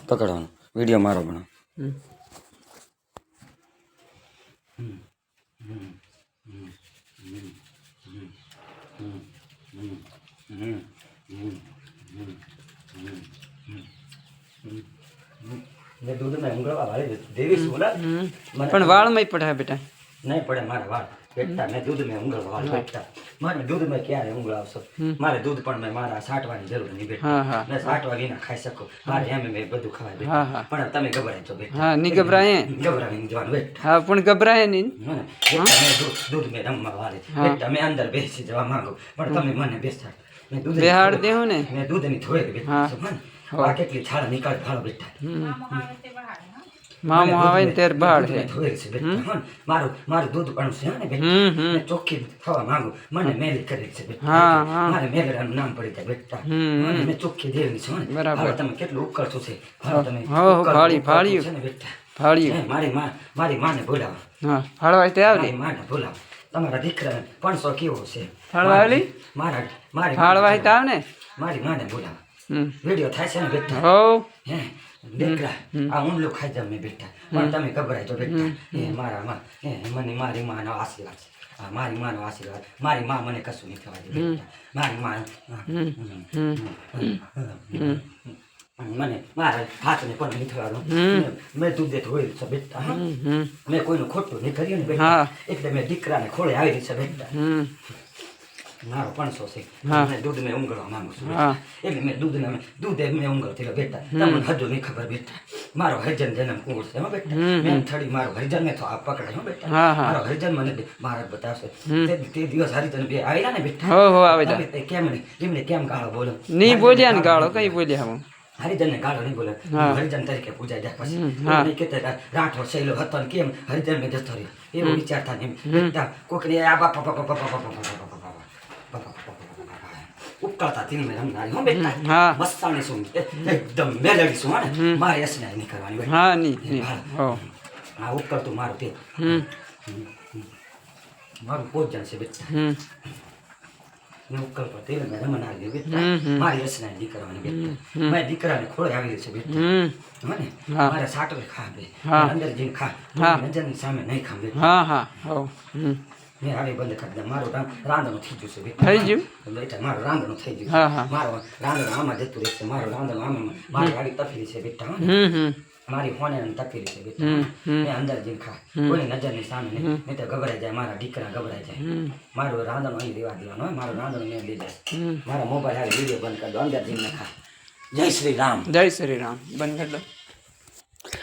પકડવાનો video મારો બનાવ. દૂધ મેં ઉંગળવા વાળી દેવીશ બોલા પણ વાળમાં પડે બેટા નહીં પડે મારા વાળ બેટા મેં દૂધ મેં ઉંગળવા વાળ બેટા મારે દૂધ મેં ક્યારે ઉંગળાવશો મારે દૂધ પણ મેં મારા સાટવાની જરૂર નહીં બેટા મેં સાટવા વિના ખાઈ શકું મારે એમ મેં બધું ખવાય બેટા પણ તમે ગભરાય છો બેટા હા નહીં ગભરાય ગભરાવીને જવાનું બેટા હા પણ ગભરાય નહીં દૂધ મેં રમવા વાળે બેટા મેં અંદર બેસી જવા માંગુ પણ તમે મને બેસાડ મેં દૂધ બેહાડ દેવું ને મેં દૂધની થોડી બેટા આ કેટલી છાળ નીકળે ભાળો બેટા મામો આવે ને ત્યારે બહાર છે મારું મારું દૂધ પણ છે ને બેટા ચોખ્ખી થવા માંગુ મને મેલી કરી છે બેટા મારે મેલડાનું નામ પડી જાય બેટા મેં ચોખ્ખી દેવી છે ને બરાબર તમે કેટલું ઉકળતું છે તમે ફાળી ફાળી છે ને બેટા ફાળી મારી માને બોલાવો હા ફાળવા તે આવડી માને બોલાવો તમારા દીકરાને 500 કેવો છે ફાળવા આવડી મારી ફાળવા તે આવ ને મારી માને બોલાવો વિડીયો થાય છે ને બેટા હો હે દીકરા આ ઊંડલું ખાઈ જાવ મેં બેટા પણ તમે ગભરાય તો બેટા એ મારા માં મને મારી માનો આશીર્વાદ છે મારી માનો આશીર્વાદ મારી માં મને કશું નહીં થવા દે બેટા મારી માં મને મારા હાથને પણ નહીં થવાનું મેં દૂધે ધોઈ છે બેટા મેં કોઈનું ખોટું નહીં કર્યું ને બેટા એટલે મેં દીકરાને ખોળે આવી છે બેટા મારો 500 છે મેં દૂધ મેં ઉંગળવા માંગુ છું એટલે મેં દૂધે મેં ઉંગળતી બેટા તમને હજુ નહીં ખબર બેટા મારો હરિજન જન્મ કુંવર છે હો બેટા મેં થડી મારો હરિજન ને તો આ પકડાય હો બેટા મારો હરિજન મને મારા બતાવશે તે દિવસ હરિજન બે આવેલા ને બેટા હો આવે કેમ નહીં એમને કેમ ગાળો બોલો નહીં બોલ્યા ને ગાળો કઈ બોલ્યા હું હરિજન ને ગાળો નહીં બોલે હરિજન તરીકે પૂજાય જાય પછી નહીં કહેતા રાઠો શૈલો હતો ને કેમ હરિજન મેં જતો રહ્યો એવું વિચારતા નહીં બેટા કોકને આ બાપા ઉપકાતા તીન મેં રમનારી હો બેટા મસ્તાની છું એકદમ મેલડી છું ને મારે એસને નહીં કરવાની હા નહીં હો હા ઉપકરતું મારું તે મારું ભોજન છે બેટા મેં ઉપકર પર તેલ મેં રમનારી બેટા મારી એસને નહીં કરવાની બેટા મેં દીકરાને ખોળે આવી છે બેટા મને મારે સાટવે ખા બે અંદર જઈને ખા નજરની સામે નહીં ખા બેટા હા હા હો મેં આવી બંધ કરી દે મારું રાંધણું થઈ ગયું છે થઈ ગયું બેટા મારું રાંધણું થઈ ગયું મારો રાંધણું આમાં જતું રહેશે મારું રાંધણું આમાં મારી આવી તપેલી છે બેટા મારી ફોને તપેલી છે બેટા મેં અંદર જઈને ખા કોઈની નજરની સામે નહીં મેં તો ગભરાઈ જાય મારા દીકરા ગભરાઈ જાય મારું રાંધણું અહીં રહેવા દેવાનું હોય મારું રાંધણું મેં લઈ જાય મારા મોબાઈલ આવી વિડીયો બંધ કરી દો અંદર જઈને ખા જય શ્રી રામ બંધ કરી દો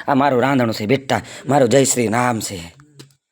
આ મારું રાંધણું છે બેટા મારું જય શ્રી રામ છે